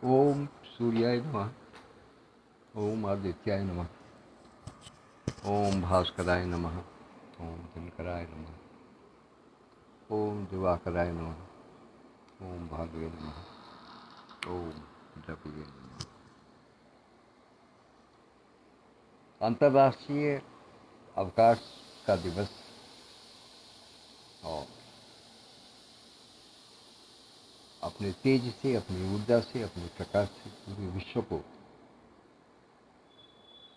ओम सूर्याय नमः। ओम आदित्याय नमः। ओम भास्कराय नमः। ओम दिनकराय नमः। ओम दिवाकराय नमः। ओम भार्गवे नमः। ओम द्रविड़े नमः। अंतर्राष्ट्रीय अवकाश का दिवस और अपने तेज से, अपनी ऊर्जा से, अपने प्रकाश से पूरे विश्व को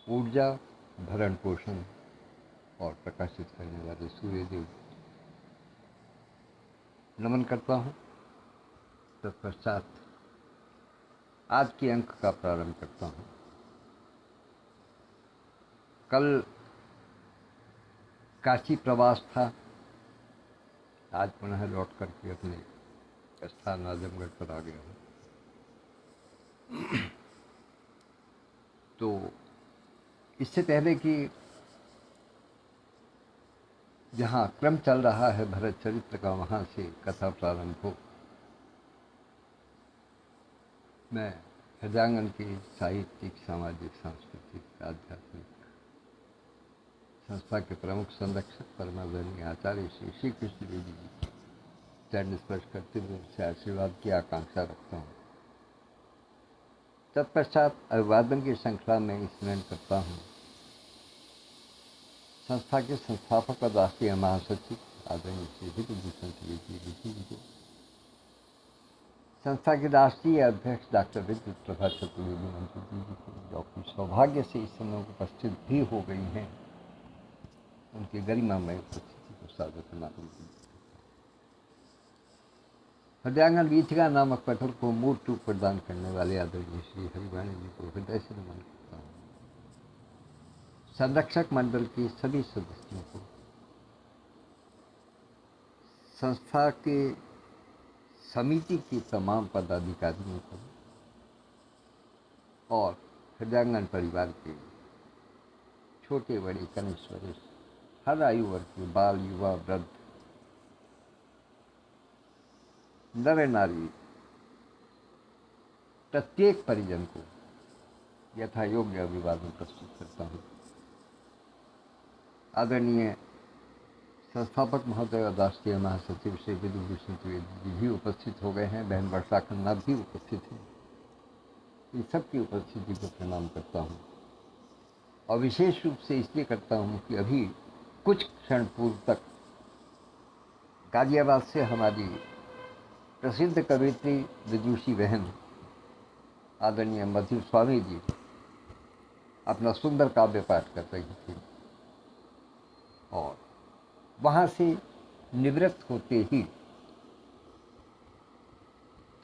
ऊर्जा भरण पोषण और प्रकाशित करने वाले सूर्यदेव नमन करता हूँ। तत्पश्चात आज के अंक का प्रारंभ करता हूँ। कल काशी प्रवास था, आज पुनः लौट करके अपने स्थान आजमगढ़ पर आ गया हूँ। तो इससे पहले कि जहाँ क्रम चल रहा है भरत चरित्र का, वहाँ से कथा प्रारंभ हो, मैं हृदयांगन के साहित्यिक, सामाजिक, सांस्कृतिक, आध्यात्मिक संस्था के प्रमुख संरक्षक परमादरणीय आचार्य श्री श्री कृष्ण देव जी की चरण स्पर्श करते हुए उनसे आशीर्वाद की आकांक्षा रखता हूँ। तत्पश्चात अभिवादन की श्रृंखला में स्मरण करता हूँ संस्था के संस्थापक और राष्ट्रीय महासचिव आदरणीय श्री विभूषण जी, संस्था के राष्ट्रीय अध्यक्ष डॉक्टर विद्युत प्रभा चतुर्वेदी मंजू जी को, जो अपनी सौभाग्य से इस समय उपस्थित भी हो गई हैं, उनकी गरिमामय उपस्थिति को सादर प्रणाम। हृदयांगन गीतिका नामक पठन को मूर्त रूप प्रदान करने वाले आदरणीय श्री हरिवाणी जी को हृदय से नमन करता हूँ। संरक्षक मंडल के सभी सदस्यों को, संस्था के समिति के तमाम पदाधिकारियों को और हृदयांगन परिवार के छोटे बड़े कनिष्ठ वरिष्ठ हर आयु वर्ग के बाल, युवा, वृद्ध, नर नारी, प्रत्येक परिजन को यथा योग्य अभिवादन प्रस्तुत करता हूँ। आदरणीय संस्थापक महोदय और राष्ट्रीय महासचिव श्री विभूषण जी भी उपस्थित हो गए हैं। बहन वर्षा खन्ना भी उपस्थित हैं। इन सबकी उपस्थिति को प्रणाम करता हूँ और विशेष रूप से इसलिए करता हूँ कि अभी कुछ क्षण पूर्व तक गाजियाबाद से हमारी प्रसिद्ध कवयित्री विदुषी बहन आदरणीय मधुर स्वामी जी अपना सुंदर काव्य पाठ कर रही थी और वहाँ से निवृत्त होते ही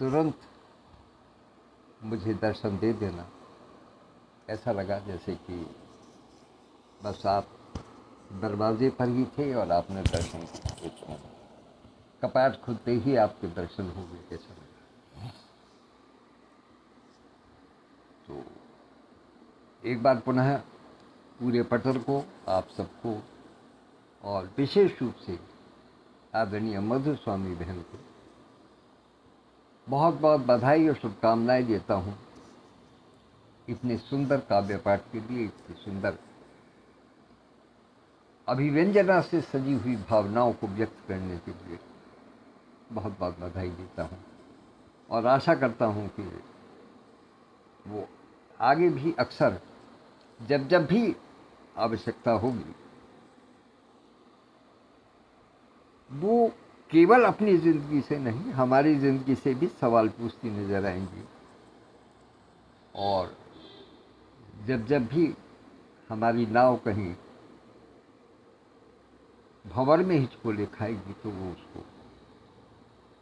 तुरंत मुझे दर्शन दे देना ऐसा लगा जैसे कि बस आप दरवाजे पर ही थे और आपने दर्शन किया। कपाट खुलते ही आपके दर्शन हो गए, ऐसा लगा। तो एक बार पुनः पूरे पटर को, आप सबको और विशेष रूप से आदरणीय मधुर स्वामी बहन को बहुत बहुत बधाई और शुभकामनाएं देता हूँ इतने सुंदर काव्य पाठ के लिए, इतनी सुंदर अभिव्यंजना से सजी हुई भावनाओं को व्यक्त करने के लिए बहुत बहुत बधाई देता हूँ और आशा करता हूँ कि वो आगे भी अक्सर जब जब भी आवश्यकता होगी वो केवल अपनी ज़िंदगी से नहीं, हमारी ज़िंदगी से भी सवाल पूछती नजर आएंगी और जब जब भी हमारी नाव कहीं भंवर में हिचकोले खाएगी तो वो उसको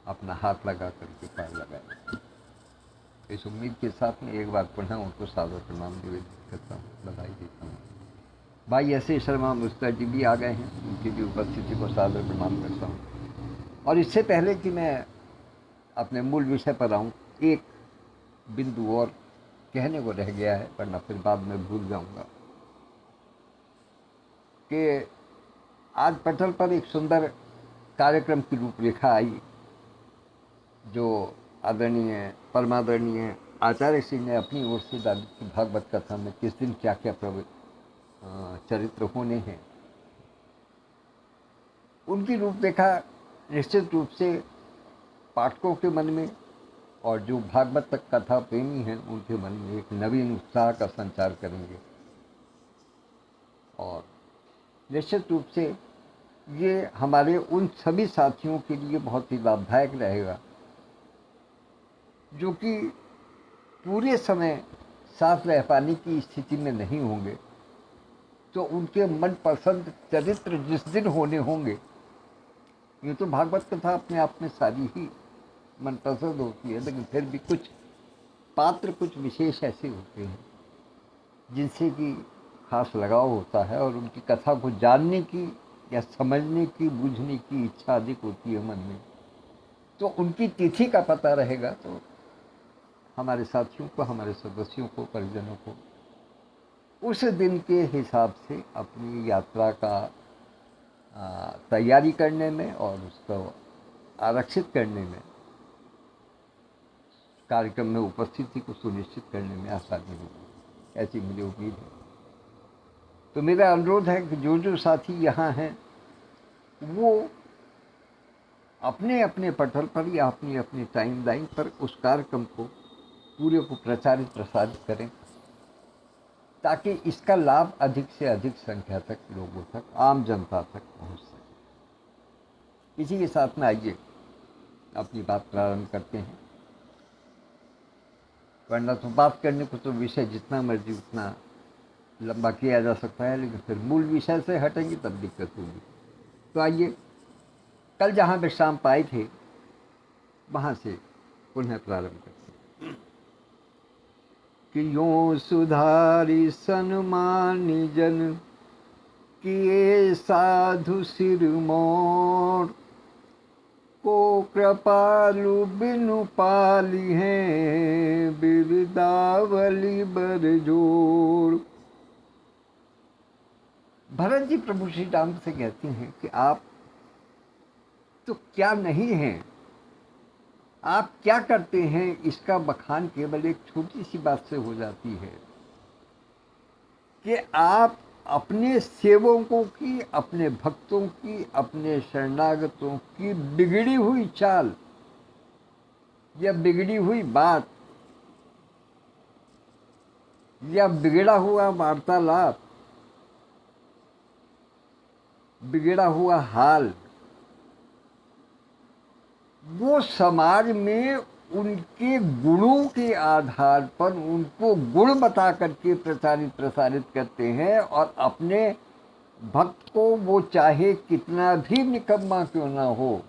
अपना हाथ लगा करके पार लगाएगी। इस उम्मीद के साथ में एक बार पुनः उनको सादर प्रणाम निवेदित करता हूँ, बधाई देता हूँ। भाई ऐसे शर्मा मुस्ता जी भी आ गए हैं, उनकी भी उपस्थिति को सादर प्रणाम करता हूँ। और इससे पहले कि मैं अपने मूल विषय पर आऊँ, एक बिंदु और कहने को रह गया है, वरना फिर बाद में भूल जाऊँगा कि आज पटल पर एक सुंदर कार्यक्रम की रूपरेखा आई जो आदरणीय परमादरणीय आचार्य श्री ने अपनी ओर से दादी की भागवत कथा में किस दिन क्या क्या चरित्र होने हैं, उनकी रूपरेखा निश्चित रूप से पाठकों के मन में और जो भागवत कथा प्रेमी हैं उनके मन में एक नवीन उत्साह का संचार करेंगे। और निश्चित रूप से ये हमारे उन सभी साथियों के लिए बहुत ही लाभदायक रहेगा जो कि पूरे समय साथ रह पाने की स्थिति में नहीं होंगे, तो उनके मनपसंद चरित्र जिस दिन होने होंगे, ये तो भागवत कथा अपने आप में सारी ही मनपसंद होती है, लेकिन फिर भी कुछ पात्र कुछ विशेष ऐसे होते हैं जिनसे कि खास लगाव होता है और उनकी कथा को जानने की या समझने की बूझने की इच्छा अधिक होती है मन में। तो उनकी तिथि का पता रहेगा तो हमारे साथियों को, हमारे सदस्यों को, परिजनों को उस दिन के हिसाब से अपनी यात्रा का तैयारी करने में और उसको आरक्षित करने में, कार्यक्रम में उपस्थिति को सुनिश्चित करने में आसानी होगी, ऐसी मुझे उम्मीद है। तो मेरा अनुरोध है कि जो जो साथी यहाँ हैं वो अपने अपने पटल पर या अपनी अपनी टाइमलाइन पर उस कार्यक्रम को पूरे को प्रचारित प्रसारित करें, ताकि इसका लाभ अधिक से अधिक संख्या तक लोगों तक, आम जनता तक पहुंच सके। इसी के साथ में आइए अपनी बात प्रारंभ करते हैं, वरना तो बात करने को तो विषय जितना मर्जी उतना लंबा किया जा सकता है, लेकिन फिर मूल विषय से हटेंगे तब दिक्कत होगी। तो आइए कल जहाँ विश्राम पाए थे वहाँ से पुनः प्रारंभ करते हैं कि यों सुधारी सन्मानी जन किए साधु सिर मोर, को कृपालु बिनु पाली हैं बिरदावली बरजोड़। भरत जी प्रभु श्री राम से कहते हैं कि आप तो क्या नहीं हैं, आप क्या करते हैं, इसका बखान केवल एक छोटी सी बात से हो जाती है कि आप अपने सेवकों की, अपने भक्तों की, अपने शरणागतों की बिगड़ी हुई चाल या बिगड़ी हुई बात या बिगड़ा हुआ वार्तालाप, बिगड़ा हुआ हाल, वो समाज में उनके गुणों के आधार पर उनको गुण बता करके प्रसारित करते हैं, और अपने भक्त को वो चाहे कितना भी निकम्मा क्यों ना हो,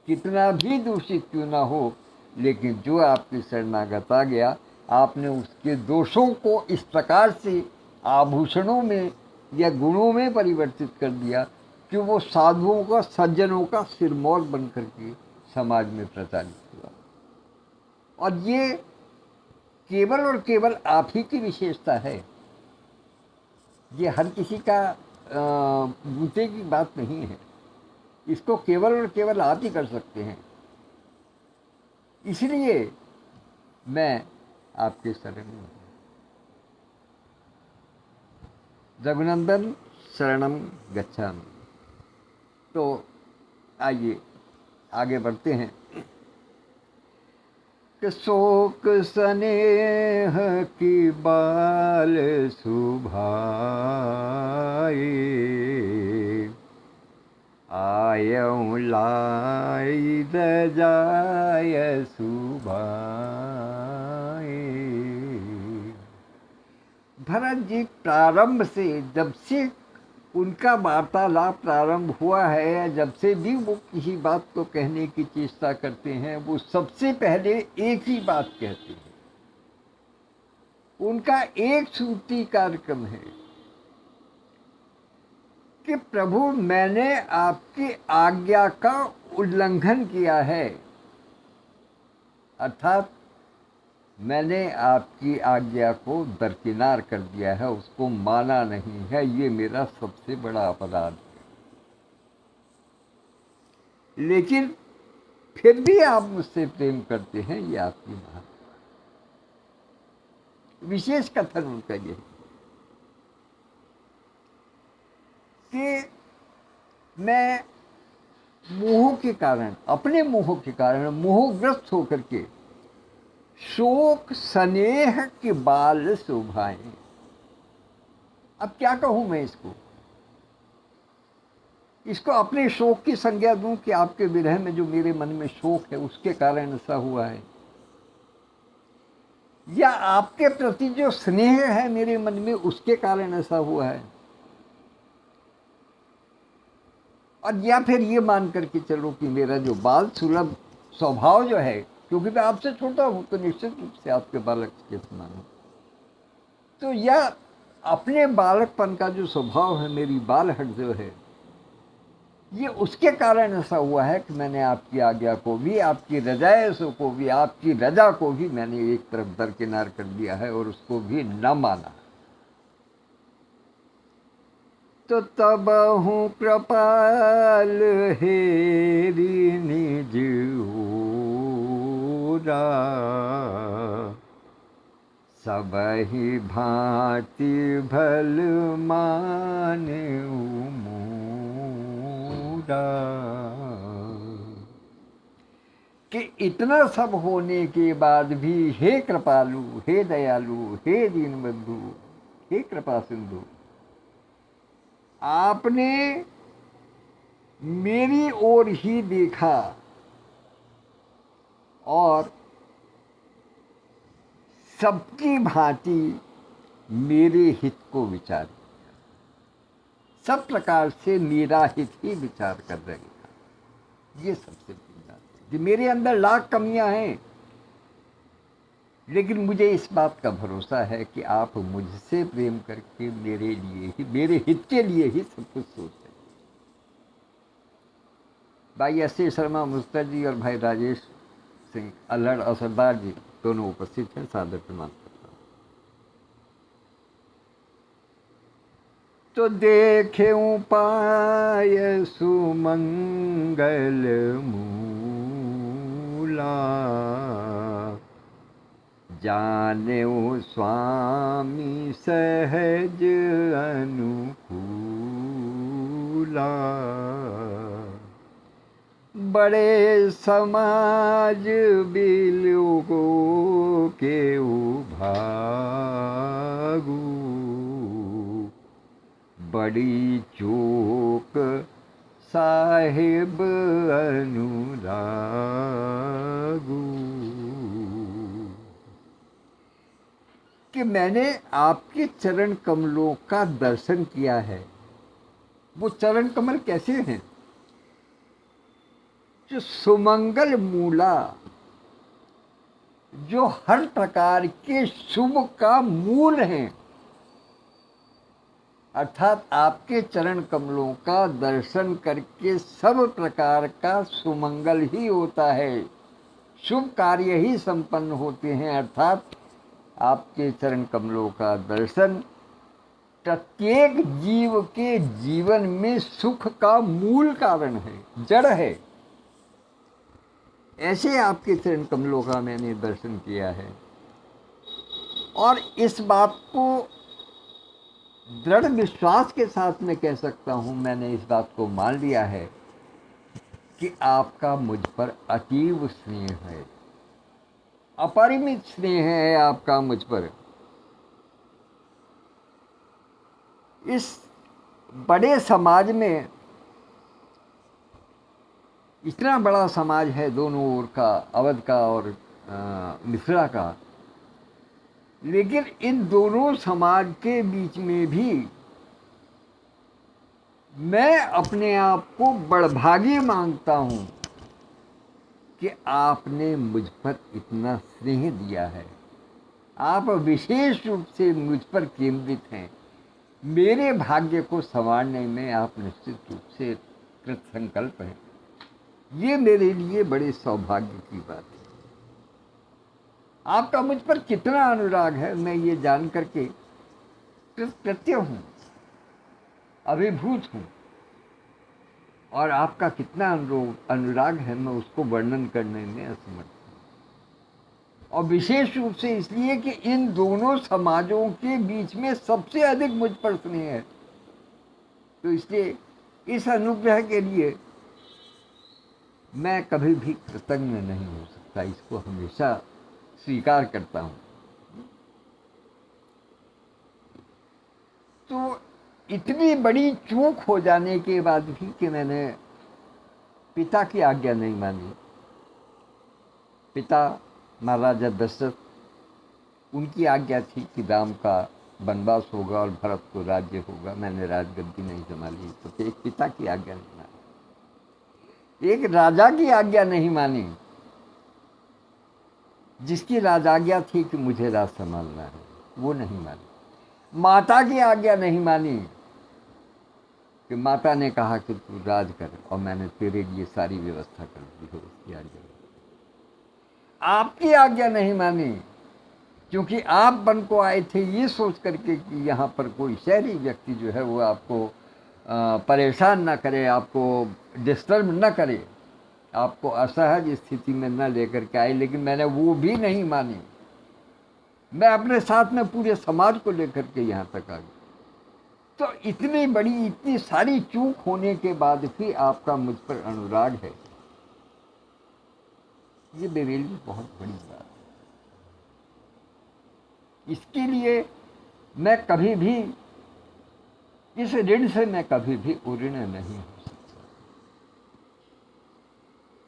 कितना भी दूषित क्यों ना हो, लेकिन जो आपके शरणागत आ गया, आपने उसके दोषों को इस प्रकार से आभूषणों में या गुणों में परिवर्तित कर दिया कि वो साधुओं का, सज्जनों का सिरमौर बन करके समाज में प्रचारित हुआ। और ये केवल और केवल आप ही की विशेषता है, ये हर किसी का बूते की बात नहीं है, इसको केवल और केवल आप ही कर सकते हैं। इसलिए मैं आपके शरण में हूँ। रघुनंदन शरणम गच्छामि। तो आइए आगे बढ़ते हैं कि शोक स्नेह की बाल सुभाए, आयऊँ लाई रजाय सुभाए। भरत जी प्रारंभ से, जब से उनका वार्तालाप प्रारंभ हुआ है, जब से भी वो किसी बात को कहने की चेष्टा करते हैं, वो सबसे पहले एक ही बात कहते हैं। उनका एक सूत्री कार्यक्रम है कि प्रभु मैंने आपकी आज्ञा का उल्लंघन किया है, अर्थात मैंने आपकी आज्ञा को दरकिनार कर दिया है, उसको माना नहीं है, ये मेरा सबसे बड़ा अपराध है। लेकिन फिर भी आप मुझसे प्रेम करते हैं, ये आपकी महान। विशेष कथन उनका ये है कि मैं मोह के कारण, अपने मोह के कारण मोहग्रस्त होकर के शोक स्नेह के बाल शोभाएं। अब क्या कहूं मैं इसको अपने शोक की संज्ञा दूं कि आपके विरह में जो मेरे मन में शोक है उसके कारण ऐसा हुआ है, या आपके प्रति जो स्नेह है मेरे मन में उसके कारण ऐसा हुआ है, और या फिर ये मान करके चलो कि मेरा जो बाल सुलभ स्वभाव जो है, क्योंकि मैं आपसे छोटा हूं तो निश्चित रूप से आपके बालक के समान हूं, तो यह अपने बालकपन का जो स्वभाव है, मेरी बालहट जो है, ये उसके कारण ऐसा हुआ है कि मैंने आपकी आज्ञा को भी, आपकी रजायशों को भी, आपकी रजा को भी मैंने एक तरफ दरकिनार कर दिया है और उसको भी न माना। तो तब हूँ कृपाल हेरी निज ओरा, सबहि भांति भल माने कि इतना सब होने के बाद भी हे कृपालु, हे दयालु, हे दीनबंधु, हे कृपा सिंधु, आपने मेरी ओर ही देखा और सबकी भांति मेरे हित को विचार किया, सब प्रकार से मेरा हित ही विचार कर रहेगा। ये सबसे बड़ी बात है कि मेरे अंदर लाख कमियां हैं, लेकिन मुझे इस बात का भरोसा है कि आप मुझसे प्रेम करके मेरे लिए ही, मेरे हित के लिए ही सब कुछ सोच रहे हैं। भाई एस.ए. शर्मा मुस्तर जी और भाई राजेश सिंह अल्हड़ और सरदार जी दोनों उपस्थित हैं, सादर प्रणाम करता हूँ। तो देखे पाय सुमंगल मूला, जाने स्वामी सहज अनुकूला, बड़े समाज बिलोगो के भागू, बड़ी चूक साहिब अनुरागू, कि मैंने आपके चरण कमलों का दर्शन किया है। वो चरण कमल कैसे हैं? जो सुमंगल मूला, जो हर प्रकार के शुभ का मूल हैं, अर्थात आपके चरण कमलों का दर्शन करके सब प्रकार का सुमंगल ही होता है, शुभ कार्य ही संपन्न होते हैं। अर्थात आपके चरण कमलों का दर्शन प्रत्येक जीव के जीवन में सुख का मूल कारण है, जड़ है। ऐसे आपके चरण कमलों का मैंने दर्शन किया है और इस बात को दृढ़ विश्वास के साथ मैं कह सकता हूं, मैंने इस बात को मान लिया है कि आपका मुझ पर अतीव स्नेह है, अपरिमित स्नेह है आपका मुझ पर। इस बड़े समाज में, इतना बड़ा समाज है दोनों ओर का, अवध का और मिथिला का, लेकिन इन दोनों समाज के बीच में भी मैं अपने आप को बड़भागी मानता हूं कि आपने मुझ पर इतना स्नेह दिया है। आप विशेष रूप से मुझ पर केंद्रित हैं। मेरे भाग्य को संवारने में आप निश्चित रूप से कृत संकल्प हैं। ये मेरे लिए बड़े सौभाग्य की बात है। आपका मुझ पर कितना अनुराग है मैं ये जान करके कृतकृत्य हूँ, अभिभूत हूँ, और आपका कितना अनुराग है मैं उसको वर्णन करने में असमर्थ हूँ। और विशेष रूप से इसलिए कि इन दोनों समाजों के बीच में सबसे अधिक मुझ पर स्नेह है। तो इसलिए इस अनुग्रह के लिए मैं कभी भी कृतज्ञ नहीं हो सकता, इसको हमेशा स्वीकार करता हूँ। तो इतनी बड़ी चूक हो जाने के बाद भी कि मैंने पिता की आज्ञा नहीं मानी। पिता महाराजा दशरथ, उनकी आज्ञा थी कि राम का वनवास होगा और भरत को राज्य होगा, मैंने राजगद्दी नहीं संभाली। तो एक पिता की आज्ञा नहीं मानी, एक राजा की आज्ञा नहीं मानी जिसकी राजाज्ञा थी कि मुझे राज संभालना है, वो नहीं मानी। माता की आज्ञा नहीं मानी कि माता ने कहा कि तू राज कर और मैंने तेरे लिए सारी व्यवस्था कर दी हो, उसकी आज्ञा। आपकी आज्ञा नहीं मानी क्योंकि आप वन को आए थे ये सोच करके कि यहाँ पर कोई शहरी व्यक्ति जो है वो आपको परेशान ना करे, आपको डिस्टर्ब ना करे, आपको असहज स्थिति में न लेकर के आए। लेकिन मैंने वो भी नहीं मानी, मैं अपने साथ में पूरे समाज को लेकर के यहाँ तक आ गया। तो इतनी बड़ी, इतनी सारी चूक होने के बाद भी आपका मुझ पर अनुराग है, ये मेरे लिए बहुत बड़ी बात है। इसके लिए मैं कभी भी, इस ऋण से मैं कभी भी उऋण नहीं हो सकता।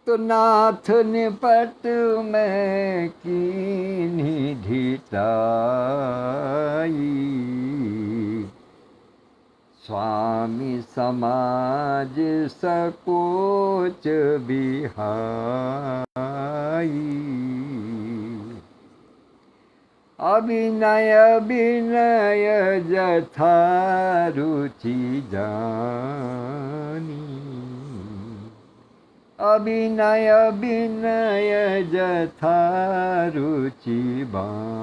तो नाथ निपट मैं कीन्ही ढिठाई, स्वामी समाज सकोच बिहाई, अभिनय विनय जथा रुचि जानी, अभिनय विनय जथा रुचि बानी,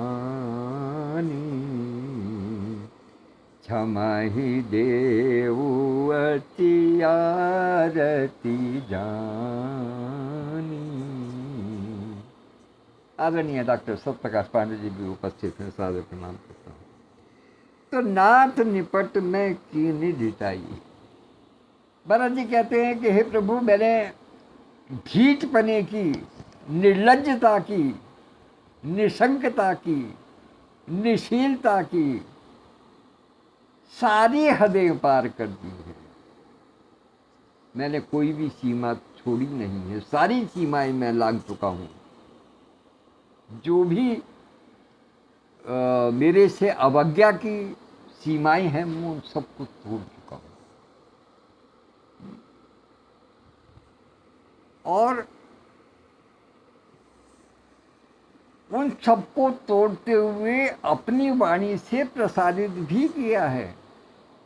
क्षमहि देवु अति आरती जानी। आदरणीय डॉक्टर सत्यप्रकाश पांडे जी भी उपस्थित हैं, सादर प्रणाम करता हूँ। तो नाथ निपट में कीन्ही ढिठाई, महाराज जी कहते हैं कि हे प्रभु, मैंने ढीठपने की, निर्लज्जता की, निशंकता की, निशीलता की सारी हदें पार कर दी है। मैंने कोई भी सीमा छोड़ी नहीं है, सारी सीमाएं मैं लांघ चुका हूँ। जो भी मेरे से अवज्ञा की सीमाएं हैं, मैं उन सबको तोड़ चुका हूँ। और उन सबको तोड़ते हुए अपनी वाणी से प्रसारित भी किया है।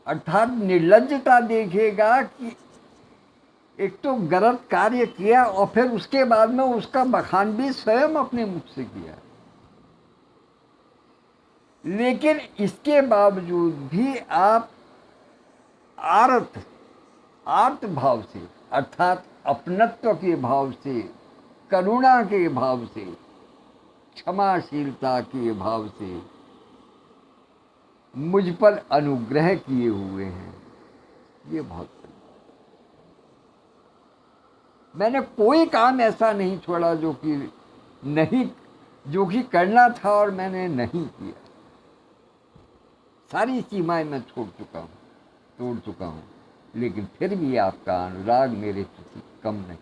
अर्थात निर्लज्जता देखिएगा कि एक तो गलत कार्य किया और फिर उसके बाद में उसका बखान भी स्वयं अपने मुख से किया, लेकिन इसके बावजूद भी आप आर्त भाव से, अर्थात अपनत्व के भाव से, करुणा के भाव से, क्षमाशीलता के भाव से मुझ पर अनुग्रह किए हुए हैं। ये बहुत, मैंने कोई काम ऐसा नहीं छोड़ा जो कि करना था और मैंने नहीं किया। सारी सीमाएं मैं छोड़ चुका हूँ, तोड़ चुका हूँ, लेकिन फिर भी आपका अनुराग मेरे प्रति कम नहीं,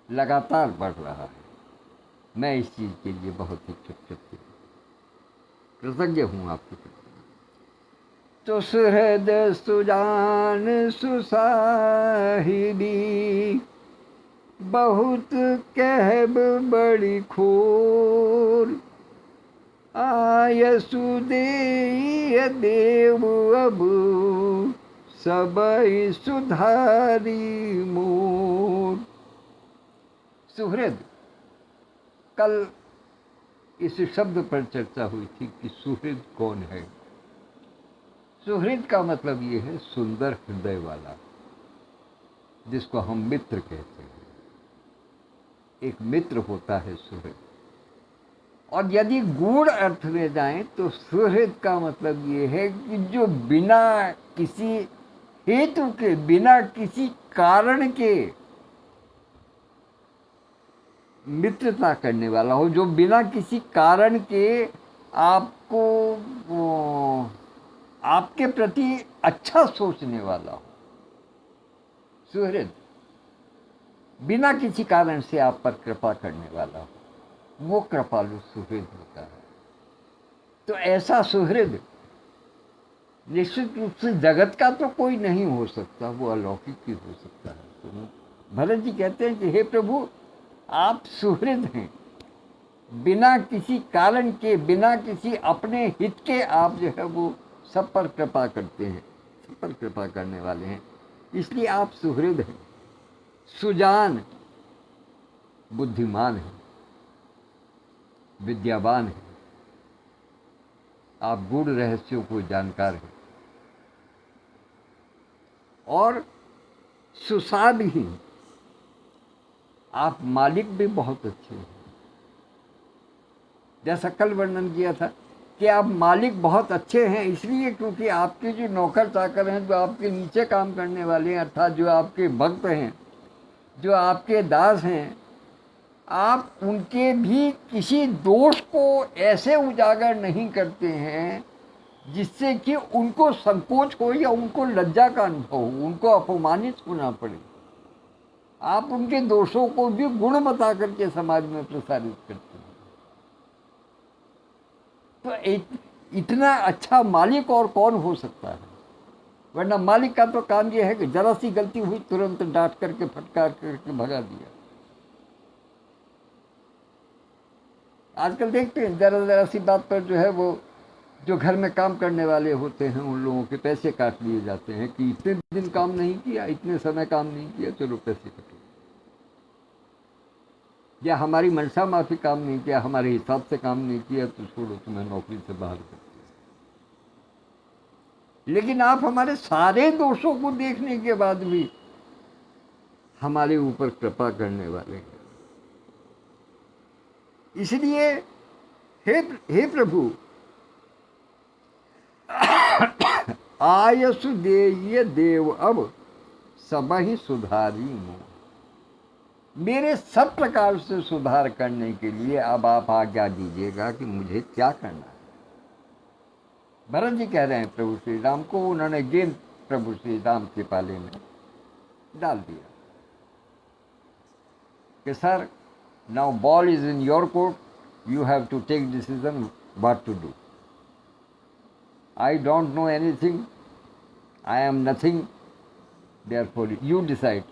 लगातार बढ़ रहा है। मैं इस चीज़ के लिए बहुत ही कृतज्ञ हूँ आपके प्रति। तो सुहृद सुजान सुसाहिबी, बहुत कहब बड़ी खोर, आयसु देय देव अब सबई सुधारी मोर। सुहृद, कल इस शब्द पर चर्चा हुई थी कि सुहृद कौन है। सुहृद का मतलब ये है सुंदर हृदय वाला, जिसको हम मित्र कहते हैं। एक मित्र होता है सुहृद। और यदि गूढ़ अर्थ में जाएं तो सुहृद का मतलब ये है कि जो बिना किसी हेतु के, बिना किसी कारण के मित्रता करने वाला हो, जो बिना किसी कारण के आपको आपके प्रति अच्छा सोचने वाला हो। सुहृद बिना किसी कारण से आप पर कृपा करने वाला हो, वो कृपालु सुहृद होता है। तो ऐसा सुहृद निश्चित रूप से जगत का तो कोई नहीं हो सकता, वो अलौकिक ही हो सकता है। तो भरत जी कहते हैं कि हे प्रभु, आप सुहृद हैं, बिना किसी कारण के, बिना किसी अपने हित के आप जो है वो सब पर कृपा करते हैं, सब पर कृपा करने वाले हैं, इसलिए आप सुहृद हैं। सुजान बुद्धिमान है, विद्यावान है, आप गूढ़ रहस्यों को जानकार हैं, और सुसादहीन, आप मालिक भी बहुत अच्छे हैं। जैसा कल वर्णन किया था कि आप मालिक बहुत अच्छे हैं, इसलिए क्योंकि आपके जो नौकर चाकर हैं, जो आपके नीचे काम करने वाले हैं, अर्थात जो आपके भक्त हैं, जो आपके दास हैं, आप उनके भी किसी दोष को ऐसे उजागर नहीं करते हैं जिससे कि उनको संकोच हो या उनको लज्जा का अनुभव हो, उनको अपमानित होना पड़े। आप उनके दोषों को भी गुण बता करके समाज में प्रसारित करते हैं। तो इतना अच्छा मालिक और कौन हो सकता है? वरना मालिक का तो काम यह है कि जरा सी गलती हुई तुरंत डांट करके, फटकार करके भगा दिया। आजकल देखते हैं जरा सी बात पर जो है वो जो घर में काम करने वाले होते हैं उन लोगों के पैसे काट लिए जाते हैं कि इतने दिन काम नहीं किया, इतने समय काम नहीं किया, चलो पैसे कटो। या हमारी मनसा माफी काम नहीं किया, हमारे हिसाब से काम नहीं किया, तो छोड़ो, तुम्हें नौकरी से बाहर कर दिया। लेकिन आप हमारे सारे दोषों को देखने के बाद भी हमारे ऊपर कृपा करने वाले हैं। इसलिए हे प्रभु, आयसु देय देव अब सब ही सुधारी मोह। मेरे सब प्रकार से सुधार करने के लिए अब आप आज्ञा दीजिएगा कि मुझे क्या करना है। भरत जी कह रहे हैं प्रभु श्री राम को, उन्होंने गेंद प्रभु श्री राम के पाले में डाल दिया कि sir, now ball is in your court, you have to take decision what to do. I don't know anything, I am nothing, therefore you decide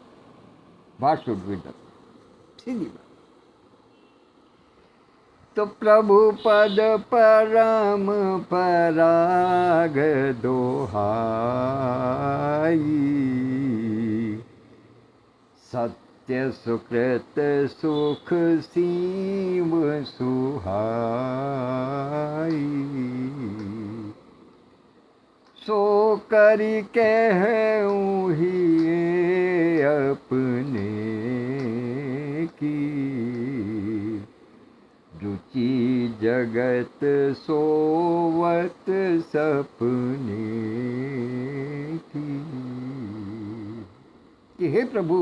what should be done. सीधी बात। तो प्रभु पद परम पराग दोहाई, सत्य सुकृत सुख सीम सुहाई, सो करी कहूँ ही अपने की, रुचि जगत सोवत सपने की। कि हे प्रभु,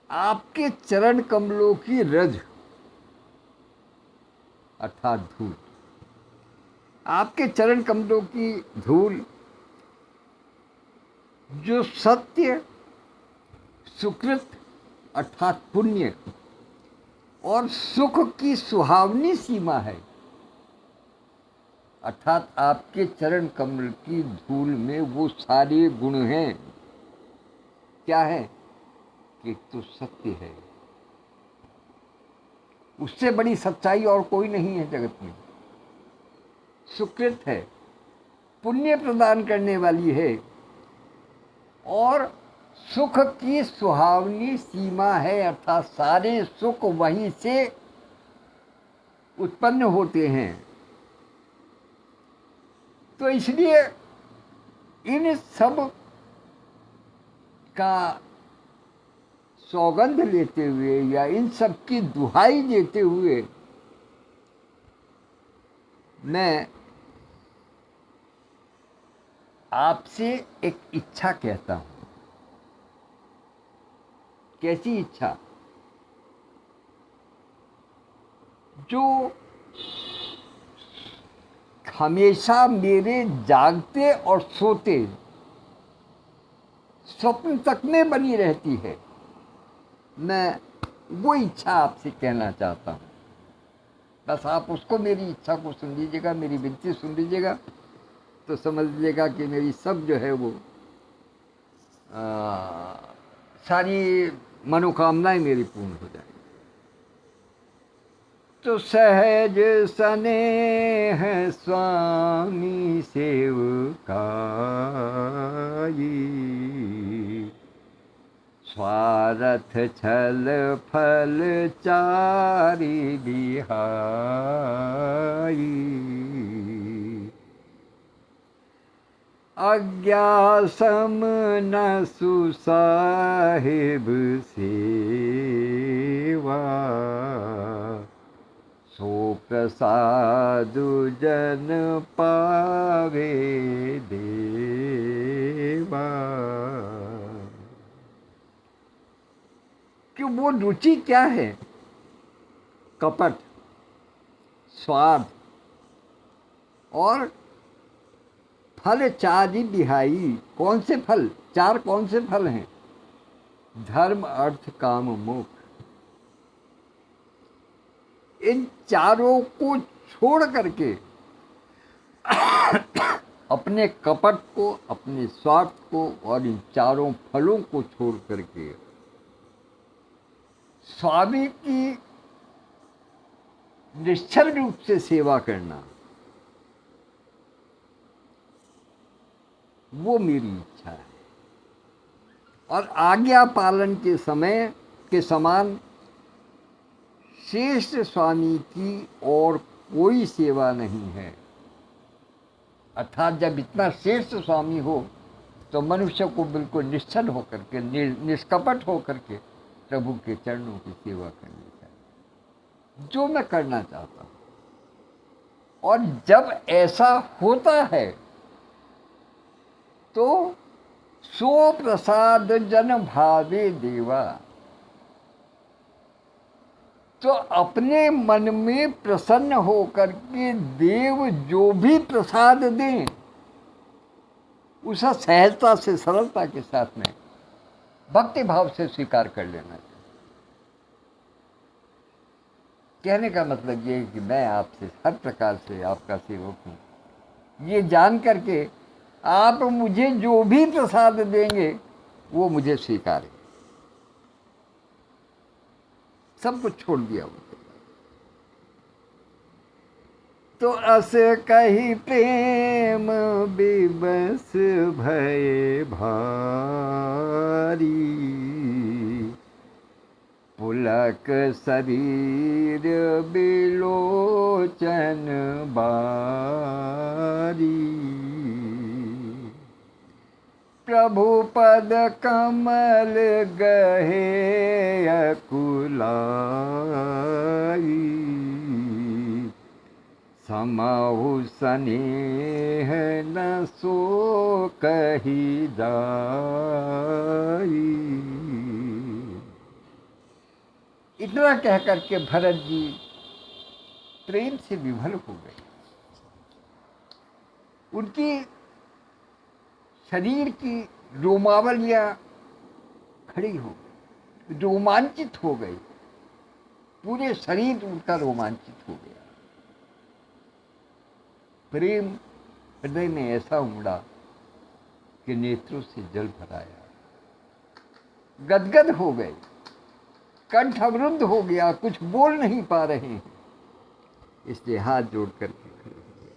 आपके चरण कमलों की रज अर्थात धूल, आपके चरण कमलों की धूल जो सत्य, सुकृत अर्थात पुण्य और सुख की सुहावनी सीमा है, अर्थात आपके चरण कमल की धूल में वो सारे गुण हैं। क्या है? कि तो सत्य है, उससे बड़ी सच्चाई और कोई नहीं है जगत में। सुकृत है, पुण्य प्रदान करने वाली है, और सुख की सुहावनी सीमा है, अर्थात सारे सुख वहीं से उत्पन्न होते हैं। तो इसलिए इन सब का सौगंध लेते हुए या इन सब की दुहाई देते हुए मैं आपसे एक इच्छा कहता हूं। कैसी इच्छा? जो हमेशा मेरे जागते और सोते स्वप्न तक में बनी रहती है। मैं वो इच्छा आपसे कहना चाहता हूँ। बस आप उसको, मेरी इच्छा को सुन लीजिएगा, मेरी विनती सुन लीजिएगा, तो समझ लीजिएगा कि मेरी सब जो है वो सारी मनोकामनाएं मेरी पूर्ण हो जाएंगी। तो सहज स्नेह स्वामी सेवकाई, स्वार्थ छल फल चारि बिहाई, आज्ञा सम न सुसाहिब सेवा, सो प्रसादु जन पावे देवा। कि वो रुचि क्या है? कपट, स्वार्थ और फल चारि बिहाई। कौन से फल? चार कौन से फल हैं? धर्म, अर्थ, काम, मोक्ष। इन चारों को छोड़ करके अपने कपट को, अपने स्वार्थ को और इन चारों फलों को छोड़ करके स्वामी की निश्चल रूप से सेवा करना, वो मेरी इच्छा है। और आज्ञा पालन के समय के समान श्रेष्ठ स्वामी की और कोई सेवा नहीं है। अर्थात जब इतना श्रेष्ठ स्वामी हो तो मनुष्य को बिल्कुल निश्चल होकर के, निष्कपट होकर के प्रभु के चरणों की सेवा करनी चाहिए, जो मैं करना चाहता हूँ। और जब ऐसा होता है तो सो प्रसाद जन भावे देवा, तो अपने मन में प्रसन्न होकर के देव जो भी प्रसाद दें उसे सहजता से, सरलता के साथ में भक्ति भाव से स्वीकार कर लेना चाहिए। कहने का मतलब ये है कि मैं आपसे हर प्रकार से आपका सेवक हूँ, ये जान करके आप मुझे जो भी प्रसाद देंगे वो मुझे स्वीकार है। सब कुछ छोड़ दिया उनको। तो अस कही प्रेम विवश भय भारी, पुलक शरीर बिलोचन बारी, प्रभु पद कमल गहे अकुलाई, समहु स्नेह न सो कही जाई। इतना कह करके भरत जी प्रेम से विभल हो गए। उनकी शरीर की रोमावलियां खड़ी हो गई, रोमांचित हो गई, पूरे शरीर उनका रोमांचित हो गया। प्रेम हृदय में ऐसा उमड़ा कि नेत्रों से जल भर आया, गदगद हो गए, कंठ अवरुद्ध हो गया, कुछ बोल नहीं पा रहे हैं, इसलिए हाथ जोड़ करके खड़े हो गए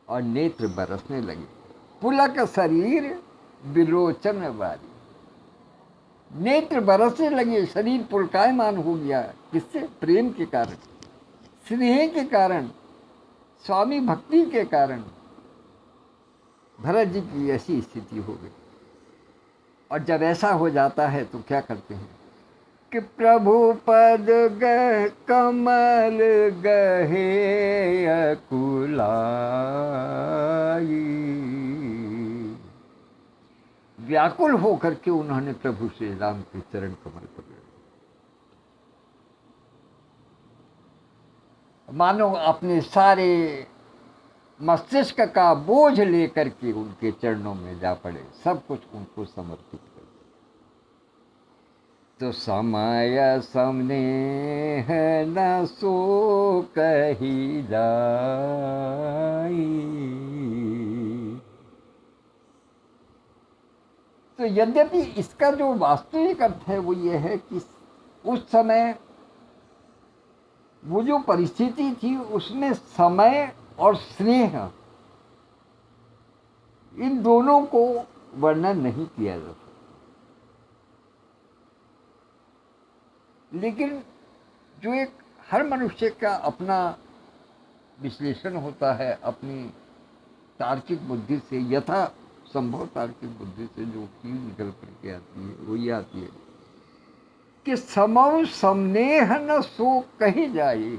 और नेत्र बरसने लगे। पुलक शरीर विलोचन वाली, नेत्र बरसने लगे, शरीर पुलकायमान हो गया। किससे? प्रेम के कारण, स्नेह के कारण, स्वामी भक्ति के कारण भरत जी की ऐसी स्थिति हो गई। और जब ऐसा हो जाता है तो क्या करते हैं? कि प्रभु पद गह कमल गहे अकुलाई। व्याकुल होकर के उन्होंने प्रभु श्री राम के चरण कमल पकड़े, मानो अपने सारे मस्तिष्क का बोझ लेकर के उनके चरणों में जा पड़े, सब कुछ उनको समर्पित कर। तो समय समनेह न सो कही जाई। तो यद्यपि इसका जो वास्तविक अर्थ है वो ये है कि उस समय वो जो परिस्थिति थी उसमें समय और स्नेह इन दोनों को वर्णन नहीं किया जा सकता, लेकिन जो एक हर मनुष्य का अपना विश्लेषण होता है, अपनी तार्किक बुद्धि से, यथा संभव तार्किक बुद्धि से जो चीज निकल करके आती है वो ये आती है कि समौ समनेह न सो कही जाए,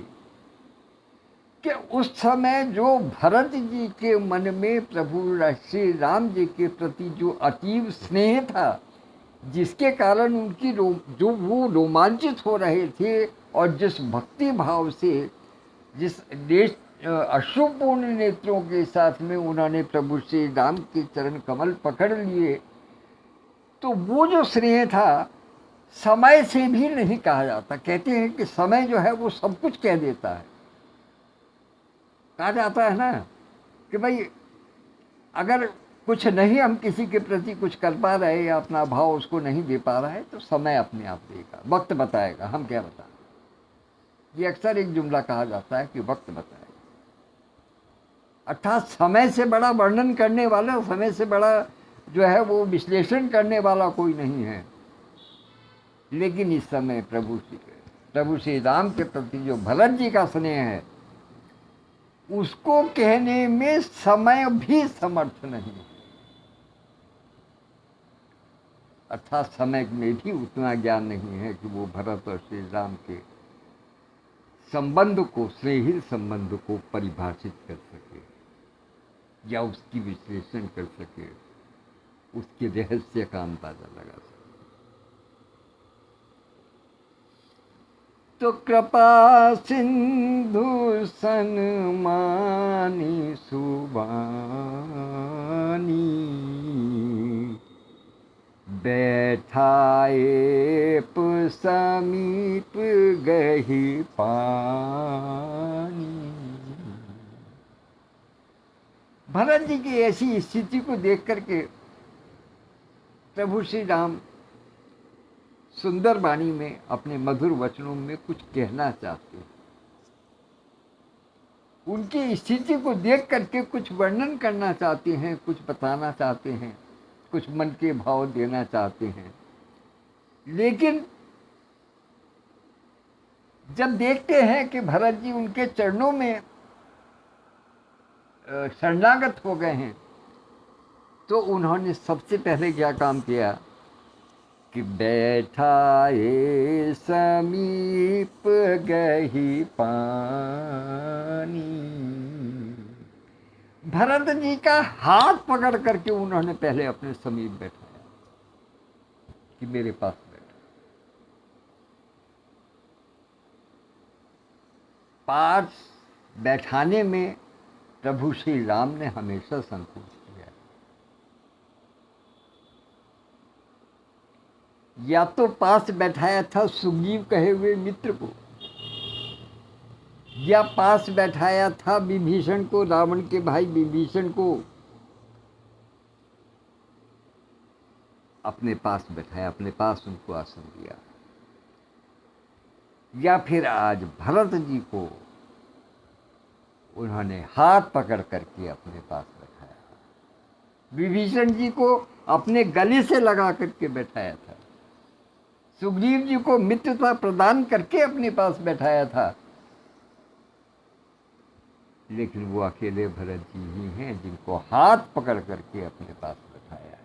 कि उस समय जो भरत जी के मन में प्रभु श्री राम जी के प्रति जो अतीव स्नेह था, जिसके कारण उनकी जो वो रोमांचित हो रहे थे और जिस भक्ति भाव से, जिस देश अश्रुपूर्ण नेत्रों के साथ में उन्होंने प्रभु श्री राम के चरण कमल पकड़ लिए, तो वो जो स्नेह था समय से भी नहीं कहा जाता। कहते हैं कि समय जो है वो सब कुछ कह देता है। कहा जाता है ना कि भाई अगर कुछ नहीं हम किसी के प्रति कुछ कर पा रहे या अपना भाव उसको नहीं दे पा रहा है तो समय अपने आप देगा, वक्त बताएगा, हम क्या बताएं। ये अक्सर एक जुमला कहा जाता है कि वक्त बताएगा, अर्थात समय से बड़ा वर्णन करने वाला, समय से बड़ा जो है वो विश्लेषण करने वाला कोई नहीं है। लेकिन इस समय प्रभु श्री राम के प्रति जो भरत जी का स्नेह है उसको कहने में समय भी समर्थ नहीं, अर्थात समय में भी उतना ज्ञान नहीं है कि वो भरत और श्री राम के संबंध को, स्नेहिल संबंध को परिभाषित कर सके या उसकी विश्लेषण कर सके, उसके रहस्य का अंदाजा लगा सके। तो कृपा सिंधु सनमानी सुबानी, बैठाए समीप गही पानी। भरत जी की ऐसी स्थिति को देख करके प्रभु श्री राम सुंदर वाणी में, अपने मधुर वचनों में कुछ कहना चाहते हैं। उनकी स्थिति को देख करके कुछ वर्णन करना चाहते हैं, कुछ बताना चाहते हैं, कुछ मन के भाव देना चाहते हैं। लेकिन जब देखते हैं कि भरत जी उनके चरणों में शरणागत हो गए हैं, तो उन्होंने सबसे पहले क्या काम किया कि बैठाए समीप गही पानी। भरत जी का हाथ पकड़ करके उन्होंने पहले अपने समीप बैठाया कि मेरे पास बैठो। पास बैठाने में प्रभु श्री राम ने हमेशा संकोच किया। या तो पास बैठाया था सुग्रीव कहे हुए मित्र को, या पास बैठाया था विभीषण को, रावण के भाई विभीषण को अपने पास बैठाया, अपने पास उनको आसन दिया, या फिर आज भरत जी को उन्होंने हाथ पकड़ करके अपने पास बैठाया। विभीषण जी को अपने गले से लगा करके बैठाया था, सुग्रीव जी को मित्रता प्रदान करके अपने पास बैठाया था। लेकिन वो अकेले भरत जी ही हैं जिनको हाथ पकड़ करके अपने पास बैठाया है।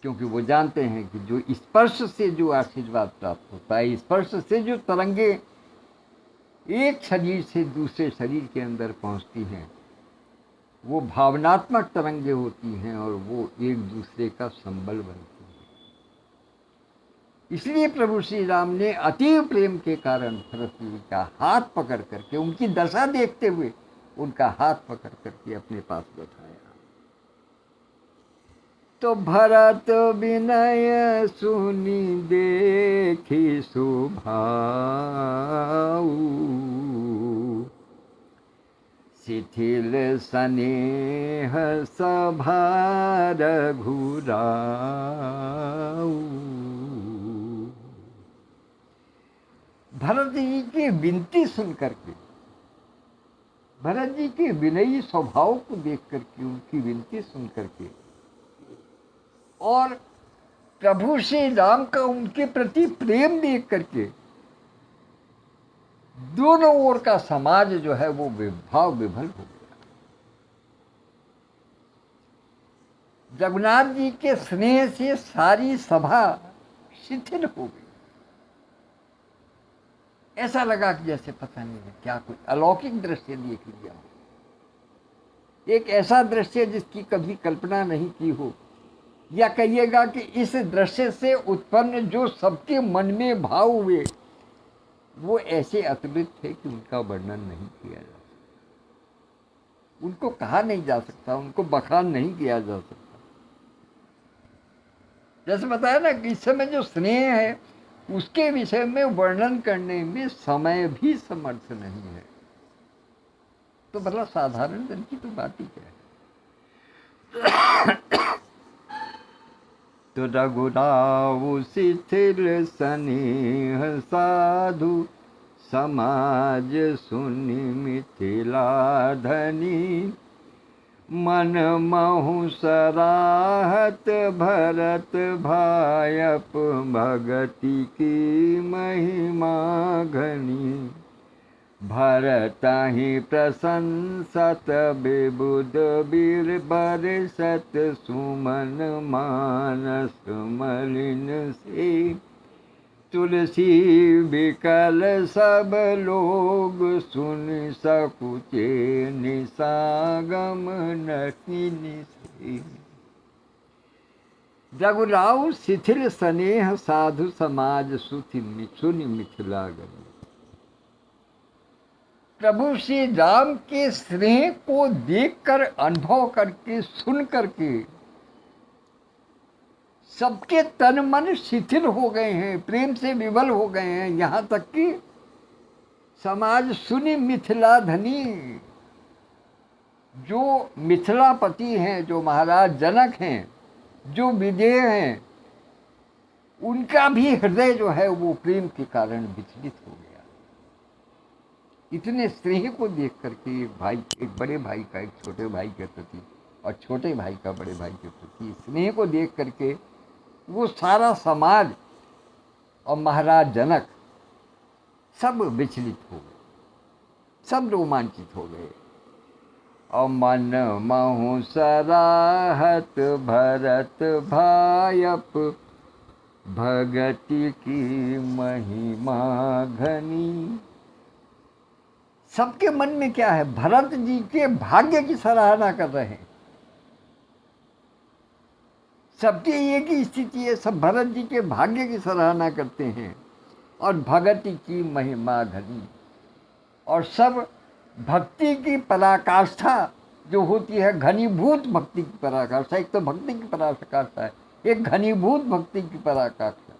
क्योंकि वो जानते हैं कि जो स्पर्श से जो आशीर्वाद प्राप्त होता है, स्पर्श से जो तरंगे एक शरीर से दूसरे शरीर के अंदर पहुंचती हैं, वो भावनात्मक तरंगे होती हैं और वो एक दूसरे का संबल बनती हैं। इसलिए प्रभु श्री राम ने अतीव प्रेम के कारण भरत जी का हाथ पकड़ करके, उनकी दशा देखते हुए उनका हाथ पकड़ करके अपने पास बैठाया। तो भरत विनय सुनी देखी सुभाऊ, शिथिल स्नेह सभा रघुराऊ। भरत जी की विनती सुन करके, भरत जी के विनयी स्वभाव को देख करके, उनकी विनती सुन करके और प्रभु श्री राम का उनके प्रति प्रेम देख करके दोनों ओर का समाज जो है वो विभाव विभल हो गया। जगन्नाथ जी के स्नेह से सारी सभा शिथिल हो गई। ऐसा लगा कि जैसे पता नहीं है क्या कोई अलौकिक दृश्य देख लिया हो, एक ऐसा दृश्य जिसकी कभी कल्पना नहीं की हो, या कहिएगा कि इस दृश्य से उत्पन्न जो सबके मन में भाव हुए वो ऐसे अतुलित थे कि उनका वर्णन नहीं किया जा सकता, उनको कहा नहीं जा सकता, उनको बखान नहीं किया जा सकता। जैसे बताया ना कि इस समय जो स्नेह है उसके विषय में वर्णन करने में समय भी समर्थ नहीं है, तो भला साधारण जन की तो बात ही क्या है। तो रघुराऊ शिथिल स्नेह साधु, समाज सुनि मिथिला धनी, मन महु सराहत भरत भायप, भगति की महिमा घनी, भरतहि प्रशंसत विबुध बीर बरसत, सुमन मानस मलिन से, तुलसी विकल सब लोग सुन सकुचे, निसागम नटिनि से। रघुराऊ शिथिल स्नेह साधु, समाज सुनि मिथिला गनी। प्रभु श्री राम के स्नेह को देखकर, अनुभव करके, सुन करके सबके तन मन शिथिल हो गए हैं, प्रेम से विवल हो गए हैं। यहाँ तक कि समाज सुनि मिथिला धनी, जो मिथिलापति हैं, जो महाराज जनक हैं, जो विदेह हैं, उनका भी हृदय जो है वो प्रेम के कारण विचलित हो गया। इतने स्नेह को देख करके एक भाई, एक बड़े भाई का एक छोटे भाई के प्रति और छोटे भाई का बड़े भाई के प्रति स्नेह को देख करके वो सारा समाज और महाराज जनक सब विचलित हो गए, सब रोमांचित हो गए। और मन महु सराहत भरत भायप, भगति की महिमा घनी। सबके मन में क्या है, भरत जी के भाग्य की सराहना कर रहे हैं। सबकी एक ही स्थिति है, सब भरत जी के भाग्य की सराहना करते हैं और भगति की महिमा घनी, और सब भक्ति की पराकाष्ठा जो होती है, घनीभूत भक्ति की पराकाष्ठा। एक तो भक्ति की पराकाष्ठा है, एक घनीभूत भक्ति की पराकाष्ठा,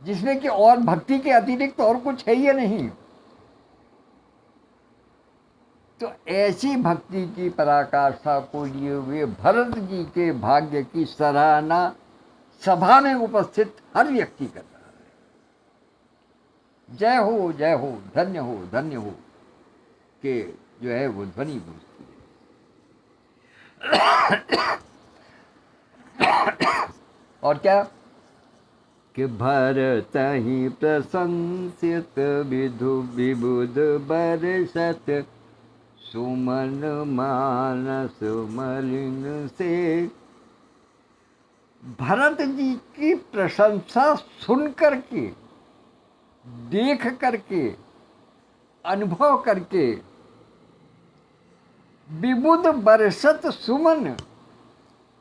जिसमें कि और भक्ति के अतिरिक्त और कुछ है ही नहीं। तो ऐसी भक्ति की पराकाष्ठा को लिए हुए भरत जी के भाग्य की सराहना सभा में उपस्थित हर व्यक्ति कर रहा है। जय हो, जय हो, धन्य हो, धन्य हो के जो है वो ध्वनि गूंजती है। और क्या कि भरत ही प्रशंसित, विधु विबुध बरसत, सुमन मानस मलिन से, भरत जी की प्रशंसा सुन करके, देख करके, अनुभव करके विबुध बरसत सुमन,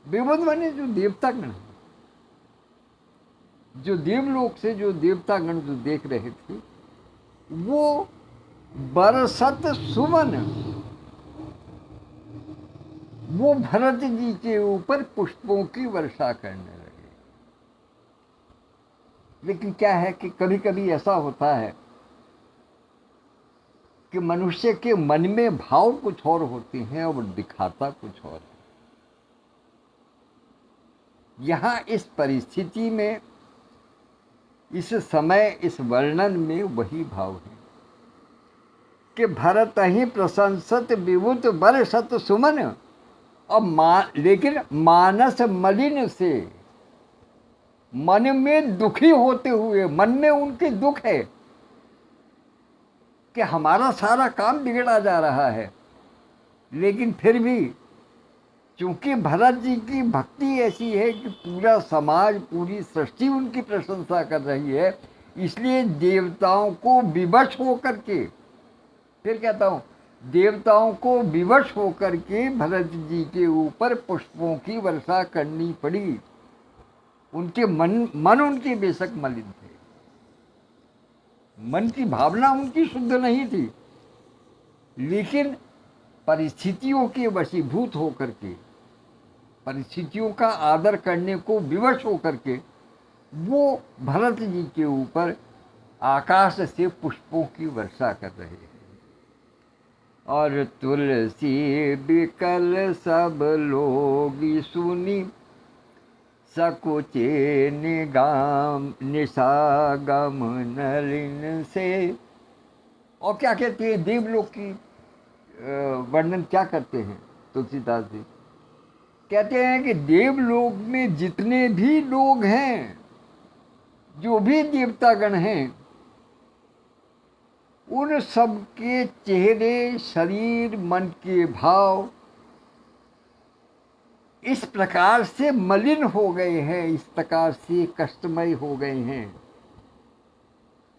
विबुध माने जो देवतागण हैं, जो देवलोक से जो देवतागण जो देख रहे थे, वो बरसत सुमन, वो भरत जी के ऊपर पुष्पों की वर्षा करने लगे। लेकिन क्या है कि कभी कभी ऐसा होता है कि मनुष्य के मन में भाव कुछ और होते हैं और दिखाता कुछ और है। यहाँ इस परिस्थिति में, इस समय, इस वर्णन में वही भाव है कि भरत ही प्रशंसत विभुत बरसत सुमन, और लेकिन मानस मलिन से, मन में दुखी होते हुए, मन में उनके दुख है कि हमारा सारा काम बिगड़ा जा रहा है। लेकिन फिर भी चूंकि भरत जी की भक्ति ऐसी है कि पूरा समाज, पूरी सृष्टि उनकी प्रशंसा कर रही है, इसलिए देवताओं को विवश होकर के, फिर कहता हूँ, देवताओं को विवश होकर के भरत जी के ऊपर पुष्पों की वर्षा करनी पड़ी। उनके मन उनके बेशक मलिन थे, मन की भावना उनकी शुद्ध नहीं थी, लेकिन परिस्थितियों के वशीभूत होकर के, परिस्थितियों का आदर करने को विवश होकर के वो भरत जी के ऊपर आकाश से पुष्पों की वर्षा कर रहे हैं। और तुलसी बिकल सब लोग सुनी, सकुचे निशागम नलिन से। और क्या कहते हैं, देवलोक की वर्णन क्या करते हैं तुलसीदास जी? कहते हैं कि देवलोक में जितने भी लोग हैं, जो भी देवतागण हैं, उन सब के चेहरे, शरीर, मन के भाव इस प्रकार से मलिन हो गए हैं, इस प्रकार से कष्टमय हो गए हैं,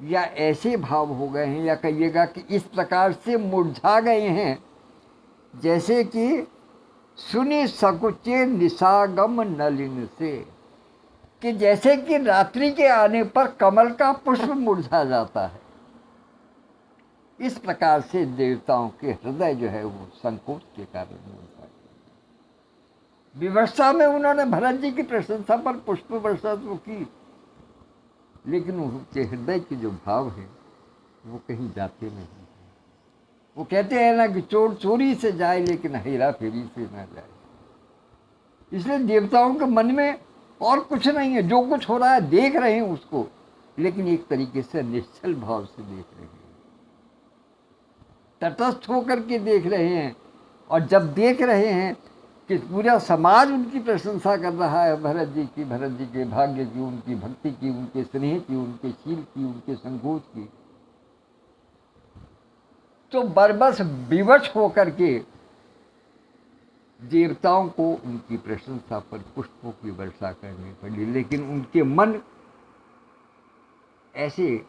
या ऐसे भाव हो गए हैं, या कहिएगा कि इस प्रकार से मुरझा गए हैं, जैसे कि सुनी सकुचे निशागम नलिन से, कि जैसे कि रात्रि के आने पर कमल का पुष्प मुरझा जाता है। इस प्रकार से देवताओं के हृदय जो है वो संकोच के कारण मुरझा गया। विवशता में उन्होंने भरत जी की प्रशंसा पर पुष्प वर्षा तो की, लेकिन उनके हृदय के जो भाव है वो कहीं जाते नहीं। वो कहते हैं ना कि चोर चोरी से जाए लेकिन हेरा फेरी से न जाए। इसलिए देवताओं के मन में और कुछ नहीं है, जो कुछ हो रहा है देख रहे हैं उसको, लेकिन एक तरीके से निश्चल भाव से देख रहे हैं, तटस्थ होकर के देख रहे हैं। और जब देख रहे हैं कि पूरा समाज उनकी प्रशंसा कर रहा है भरत जी की, भरत जी के भाग्य की, उनकी भक्ति की, उनके स्नेह की, उनके शील की, उनके संकोच की, तो बरबस विवश होकर के देवताओं को उनकी प्रशंसा पर पुष्पों की वर्षा करनी पड़ी। लेकिन उनके मन ऐसे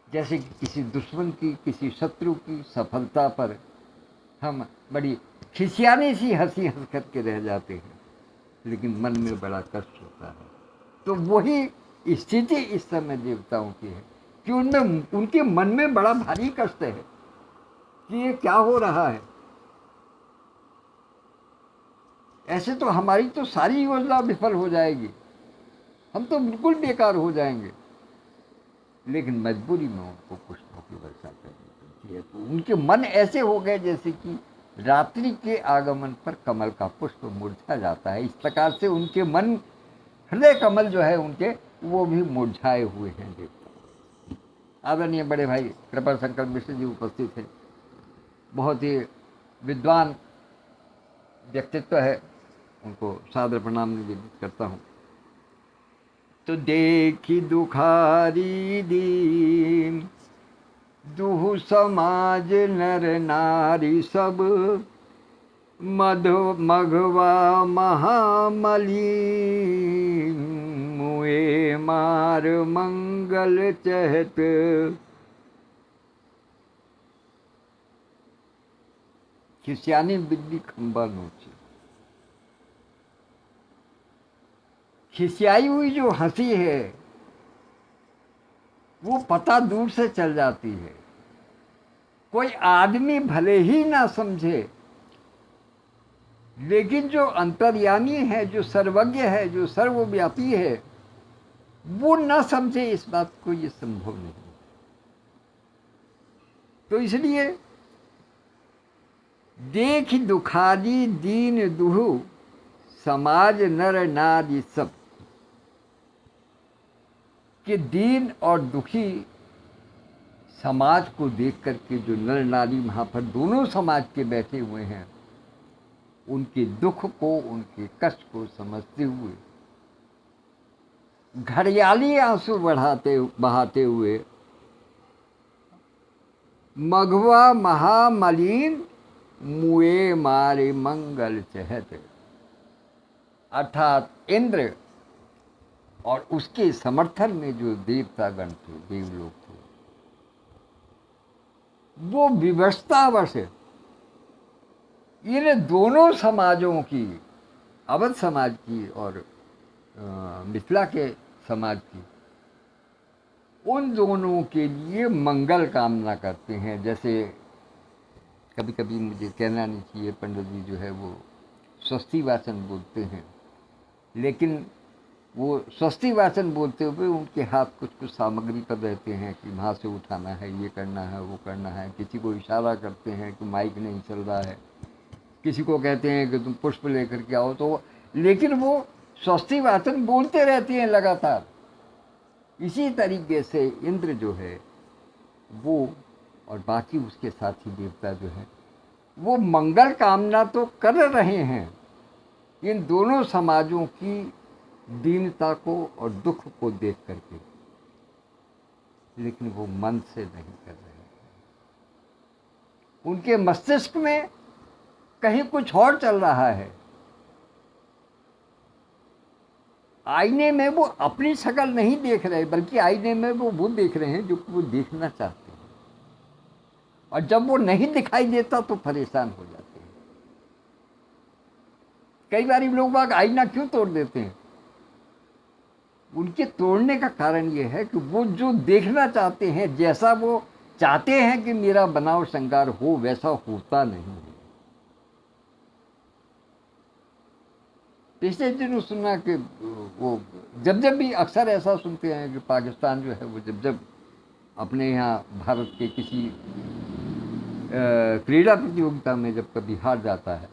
जैसे किसी दुश्मन की, किसी शत्रु की सफलता पर हम बड़ी खिसियानी सी हंसी हंस करके रह जाते हैं, लेकिन मन में बड़ा कष्ट होता है। तो वही स्थिति इस समय देवताओं की है कि उनमें, उनके मन में बड़ा भारी कष्ट है कि ये क्या हो रहा है। ऐसे तो हमारी तो सारी योजना विफल हो जाएगी, हम तो बिल्कुल बेकार हो जाएंगे, लेकिन मजबूरी में उनको पुष्पों की वर्षा करनी पड़ती है। तो उनके मन ऐसे हो गए जैसे कि रात्रि के आगमन पर कमल का पुष्प मुरझा जाता है। इस प्रकार से उनके मन, हृदय कमल जो है उनके, वो भी मुरझाए हुए हैं देवता। आदरणीय बड़े भाई कृपा शंकर मिश्र जी उपस्थित हैं, बहुत ही विद्वान व्यक्तित्व है, उनको सादर प्रणाम निवेदित करता हूँ। तो देखी दुखारी दीन, दुहु समाज नर नारी सब, मघवा महामली मुए मार मंगल चहत। खिसियानी बिल्ली खंबा नोची। खिसियाई हुई जो हंसी है वो पता दूर से चल जाती है। कोई आदमी भले ही ना समझे, लेकिन जो अंतर्यामी है, जो सर्वज्ञ है, जो सर्वव्यापी है, वो न समझे इस बात को, ये संभव नहीं। तो इसलिए देख दुखारी दीन दुहु समाज नर नारी सब, कि दीन और दुखी समाज को देख करके जो नर नारी वहाँ पर दोनों समाज के बैठे हुए हैं, उनके दुख को, उनके कष्ट को समझते हुए घड़ियाली आंसू बहाते हुए मघवा महामलिन मुए मारे मंगल चहत, अर्थात इंद्र और उसके समर्थन में जो देवतागण थे, देवलोक थे, वो विवशतावश इन दोनों समाजों की, अवध समाज की और मिथिला के समाज की, उन दोनों के लिए मंगल कामना करते हैं। जैसे कभी कभी मुझे कहना नहीं चाहिए, पंडित जी जो है वो स्वस्ति वाचन बोलते हैं, लेकिन वो स्वस्ति वाचन बोलते हुए उनके हाथ कुछ कुछ सामग्री पर रहते हैं कि वहाँ से उठाना है, ये करना है, वो करना है। किसी को इशारा करते हैं कि माइक नहीं चल रहा है, किसी को कहते हैं कि तुम पुष्प लेकर के आओ, तो लेकिन वो स्वस्ति वाचन बोलते रहते हैं लगातार। इसी तरीके से इंद्र जो है वो और बाकी उसके साथी देवता जो है वो मंगल कामना तो कर रहे हैं इन दोनों समाजों की दीनता को और दुख को देख करके, लेकिन वो मन से नहीं कर रहे हैं। उनके मस्तिष्क में कहीं कुछ और चल रहा है। आईने में वो अपनी शक्ल नहीं देख रहे, बल्कि आईने में वो देख रहे हैं जो वो देखना चाहते हैं, और जब वो नहीं दिखाई देता तो परेशान हो जाते हैं। कई बार लोग बाग आईना क्यों तोड़ देते हैं? उनके तोड़ने का कारण ये है कि वो जो देखना चाहते हैं, जैसा वो चाहते हैं कि मेरा बनाव श्रृंगार हो, वैसा होता नहीं है। पिछले दिनों सुना कि वो जब भी अक्सर ऐसा सुनते हैं कि पाकिस्तान जो है वो जब अपने यहाँ भारत के किसी क्रीड़ा प्रतियोगिता में जब कभी हार जाता है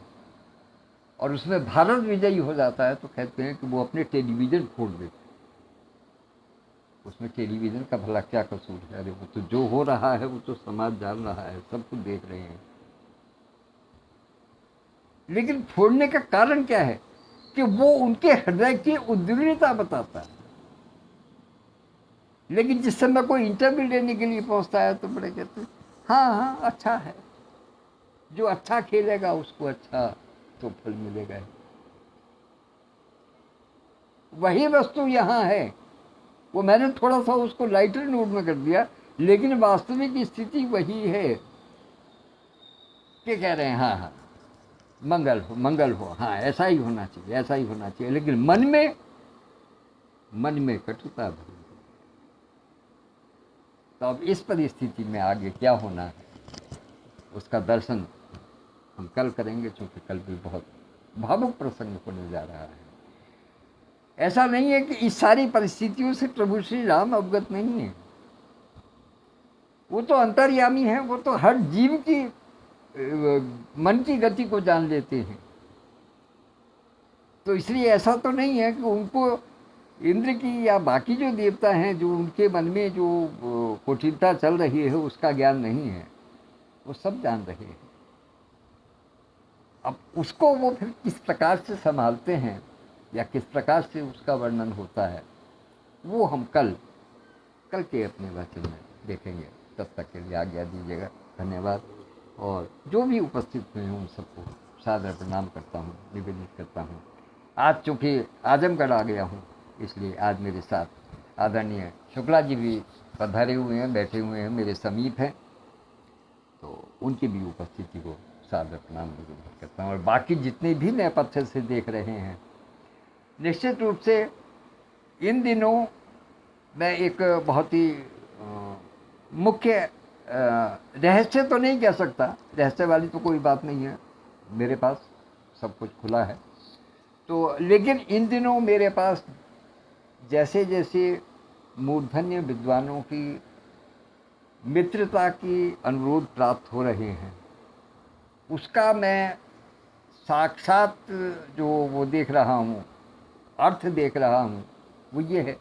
और उसमें भारत विजयी हो जाता है, तो कहते हैं कि वो अपने टेलीविज़न फोड़ देते हैं। उसमें टेलीविज़न का भला क्या कसूर है? अरे वो तो जो हो रहा है वो तो समाज जान रहा है, सब कुछ देख रहे हैं। लेकिन फोड़ने का कारण क्या है? कि वो उनके हृदय की उद्विग्नता बताता है। लेकिन जिस समय कोई इंटरव्यू लेने के लिए पहुंचता है तो बड़े कहते हैं हाँ हाँ अच्छा है, जो अच्छा खेलेगा उसको अच्छा तो फल मिलेगा। वही वस्तु यहाँ है, वो मैंने थोड़ा सा उसको लाइटर नोट में कर दिया, लेकिन वास्तविक स्थिति वही है कि कह रहे हैं हाँ हाँ मंगल हो, हाँ ऐसा ही होना चाहिए, ऐसा ही होना चाहिए, लेकिन मन में कटुता भरी। तो अब इस परिस्थिति में आगे क्या होना है उसका दर्शन हम कल करेंगे, क्योंकि कल भी बहुत भावुक प्रसंग होने जा रहा है। ऐसा नहीं है कि इस सारी परिस्थितियों से प्रभु श्री राम अवगत नहीं है, वो तो अंतर्यामी है, वो तो हर जीव की मन की गति को जान लेते हैं। तो इसलिए ऐसा तो नहीं है कि उनको इंद्र की या बाकी जो देवता हैं जो उनके मन में जो कुटिलता चल रही है उसका ज्ञान नहीं है, वो सब जान रहे हैं। अब उसको वो फिर किस प्रकार से संभालते हैं या किस प्रकार से उसका वर्णन होता है, वो हम कल के अपने वचन में देखेंगे। तब तक के लिए आज्ञा दीजिएगा। धन्यवाद। और जो भी उपस्थित हुए हैं उन सबको सादर प्रणाम करता हूँ, निवेदित करता हूँ। आज चूँकि आजमगढ़ आ गया हूँ, इसलिए आज मेरे साथ आदरणीय शुक्ला जी भी पधारे हुए हैं, बैठे हुए हैं, मेरे समीप हैं, तो उनकी भी उपस्थिति को सादर प्रणाम निवेदित करता हूँ। और बाकी जितने भी नेपथ्य से देख रहे हैं, निश्चित रूप से इन दिनों मैं एक बहुत ही मुख्य रहस्य तो नहीं कह सकता, रहस्य वाली तो कोई बात नहीं है, मेरे पास सब कुछ खुला है, तो लेकिन इन दिनों मेरे पास जैसे जैसे मूर्धन्य विद्वानों की मित्रता की अनुरोध प्राप्त हो रहे हैं, उसका मैं साक्षात जो वो देख रहा हूँ, अर्थ देख रहा हूँ, वो ये है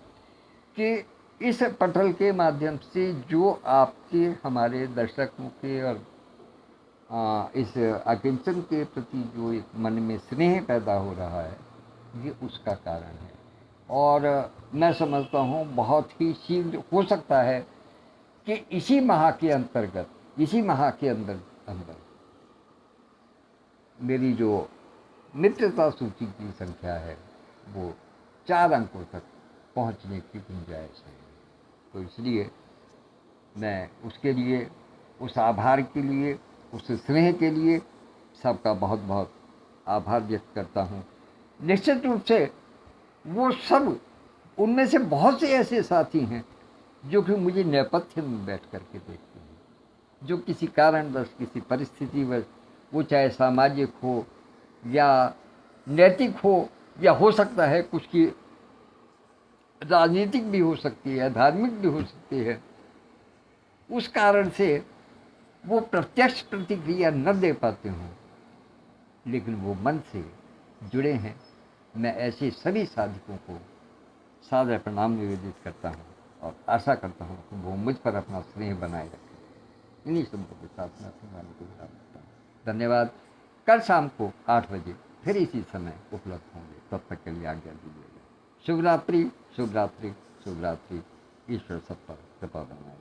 कि इस पटल के माध्यम से जो आपके हमारे दर्शकों के और इस अकिंचन के प्रति जो एक मन में स्नेह पैदा हो रहा है, ये उसका कारण है। और मैं समझता हूँ बहुत ही शीघ्र हो सकता है कि इसी माह के अंतर्गत, इसी माह के अंदर मेरी जो मित्रता सूची की संख्या है वो 4 अंकों तक पहुंचने की गुंजाइश है। तो इसलिए मैं उसके लिए, उस आभार के लिए, उस स्नेह के लिए सबका बहुत बहुत आभार व्यक्त करता हूँ। निश्चित रूप से वो सब, उनमें से बहुत से ऐसे साथी हैं जो कि मुझे नेपथ्य में बैठ कर के देखते हैं, जो किसी कारणवश, किसी परिस्थितिवश, वो चाहे सामाजिक हो या नैतिक हो, या हो सकता है कुछ की राजनीतिक भी हो सकती है, धार्मिक भी हो सकती है, उस कारण से वो प्रत्यक्ष प्रतिक्रिया न दे पाते हों, लेकिन वो मन से जुड़े हैं। मैं ऐसे सभी साधकों को सादर प्रणाम निवेदित करता हूँ और आशा करता हूँ कि वो मुझ पर अपना स्नेह बनाए रखें। इन्हीं शब्दों के साथ मैं अपनी वाणी को विराम देता हूँ। धन्यवाद। कल शाम को 8 बजे फिर इसी समय उपलब्ध होंगे, तब तक के लिए आज्ञा दीजिएगा। शुभ रात्रि, शुभ रात्रि, शुभ रात्रि। ईश्वर सब पर कृपा बनाए।